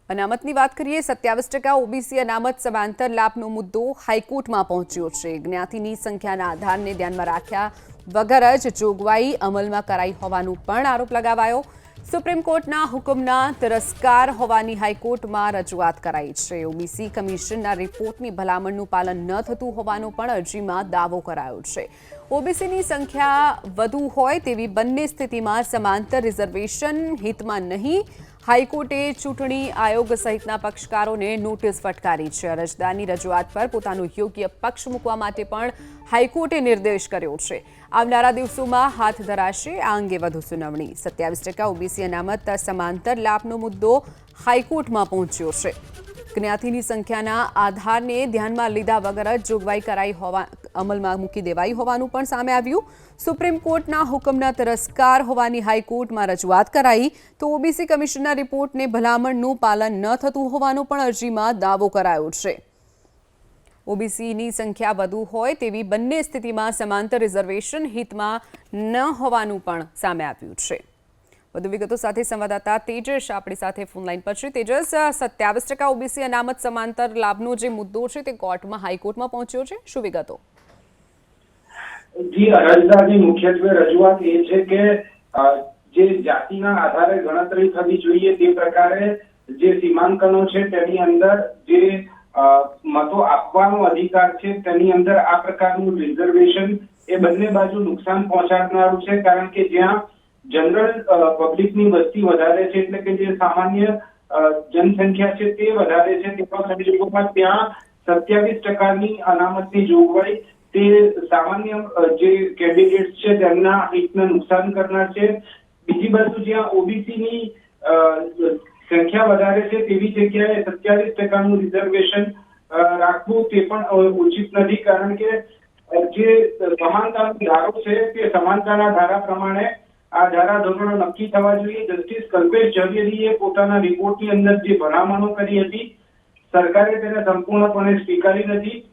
અનામતની વાત કરીએ 27% ઓબીસી અનામત સમાંતર લાભનો મુદ્દો હાઈકોર્ટમાં પહોંચ્યો છે। જ્ઞાતિની સંખ્યાના આધારને ધ્યાનમાં રાખ્યા વગર જ જોગવાઈ અમલમાં કરાઈ હોવાનો પણ આરોપ લગાવાયો। સુપ્રીમ કોર્ટના હુકમના તિરસ્કાર હોવાની હાઈકોર્ટમાં રજૂઆત કરાઈ છે। ઓબીસી કમિશનના રિપોર્ટની ભલામણનું પાલન ન થતું હોવાનો પણ અરજીમાં દાવો કરાયો છે। ઓબીસીની સંખ્યા વધુ હોય તેવી બંને સ્થિતિમાં સમાંતર રિઝર્વેશન હિતમાં નહીં। હાઈકોર્ટે ચૂંટણી આયોગ સહિતના પક્ષકારોને નોટિસ ફટકારી છે। અરજદારની રજૂઆત પર પોતાનો યોગ્ય પક્ષ મૂકવા માટે પણ હાઈકોર્ટે નિર્દેશ કર્યો છે। આવનારા દિવસોમાં હાથ ધરાશે આ અંગે વધુ સુનાવણી। 27% ઓબીસી અનામત સમાંતર લાભનો મુદ્દો હાઈકોર્ટમાં પહોંચ્યો છે। જ્ઞાતિની સંખ્યાના આધારને ધ્યાનમાં લીધા વગર જ જોગવાઈ કરાઈ હોવા અમલમાં મૂકી દેવાઈ હોવાનું પણ સામે આવ્યું। સુપ્રીમ કોર્ટના હુકમના તિરસ્કાર હોવાની હાઈકોર્ટમાં રજૂઆત કરાઈ તો ઓબીસી કમિશનના રિપોર્ટને ભલામણનું પાલન ન થતું હોવાનો પણ અરજીમાં દાવો કરાયો છે। ઓબીસીની સંખ્યા વધુ હોય તેવી બંને સ્થિતિમાં સમાંતર રિઝર્વેશન હિતમાં ન હોવાનું પણ સામે આવ્યું છે। વધુ વિગતો સાથે સંવાદદાતા તેજસ આપણી સાથે ફોનલાઈન પર છે। તેજસ, 27% ઓબીસી અનામત સમાંતર લાભનો જે મુદ્દો છે તે કોર્ટમાં હાઈકોર્ટમાં પહોંચ્યો છે, શું વિગતો? જી, અરજદારની મુખ્યત્વે રજૂઆત એ છે કે જે જાતિના આધારે ગણતરી થવી જોઈએ તે પ્રકારે જે સીમાંકનો છે તેની અંદર જે મતો આપવાનો અધિકાર છે તેની અંદર આ પ્રકારનું રિઝર્વેશન એ બંને બાજુ નુકસાન પહોંચાડનારું છે। કારણ કે જ્યાં જનરલ પબ્લિકની વસ્તી વધારે છે એટલે કે જે સામાન્ય જનસંખ્યા છે તે વધારે છે તેવા સંજોગોમાં ત્યાં 27%ની અનામતની જોગવાઈ તે સામાન્ય જે કેન્ડિડેટ્સ છે તેમના હિતને નુકસાન કરનાર છે। બીજી બાજુ જ્યાં ઓબીસીની સંખ્યા વધારે છે તેવી જગ્યાએ 27%નું રિઝર્વેશન રાખવું તે પણ ઉચિત નથી। કારણ કે જે સમાનતાનો ધારો છે તે સમાનતાના ધારા પ્રમાણે આ ધારા ધોરણો નક્કી થવા જોઈએ। જસ્ટિસ કલ્પેશ ઝવેરીએ પોતાના રિપોર્ટની અંદર જે ભલામણો કરી હતી સરકારે તેને સંપૂર્ણપણે સ્વીકારી નથી।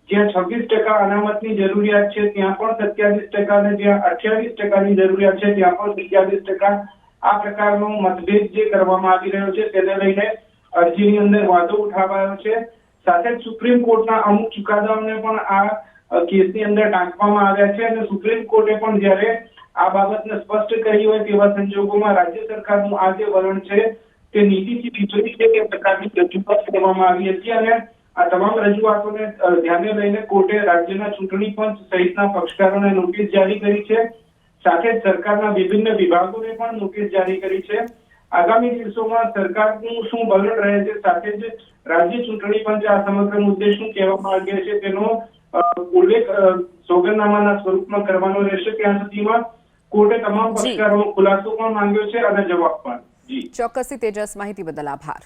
જ્યાં 26% અનામતની જરૂરિયાત છે ત્યાં પણ 27% અને જ્યાં 28%ની જરૂરિયાત છે ત્યાં પણ 27%। આ પ્રકારનો મતભેદ જે કરવામાં આવી રહ્યો છે તેને લઈને અરજીની અંદર વાંધો ઉઠાવાયો છે। સાથે જ સુપ્રીમ કોર્ટના અમુક ચુકાદાઓને પણ આ કેસની અંદર ટાંકવામાં આવ્યા છે અને સુપ્રીમ કોર્ટે પણ જ્યારે આ બાબતને સ્પષ્ટ કરી હોય તેવા સંજોગોમાં રાજ્ય સરકારનું આ જે વલણ છે તે નીતિથી વિપરીત છે તે પ્રકારની રજૂઆત કરવામાં આવી હતી અને આ તમામ રજૂઆતોને ધ્યાને લઈને કોર્ટે રાજ્યના ચૂંટણી પંચ સહિતના પક્ષકારોને નોટિસ જારી કરી છે। સાથે જ સરકારના વિભિન્ન વિભાગોને પણ નોટિસ જારી કરી છે। આગામી દિવસોમાં સરકારનું શું વલણ રહે છે સાથે જ રાજ્ય ચૂંટણી પંચ આ સમગ્ર મુદ્દે શું કહેવા માંગે છે તેનો ઉલ્લેખ સોગંદનામાના સ્વરૂપમાં કરવાનો રહેશે। ત્યાં સુધીમાં કોર્ટે તમામ પક્ષકારોનો ખુલાસો પણ માંગ્યો છે અને જવાબ પણ। જી, ચોક્કસથી તેજસ, માહિતી બદલ આભાર।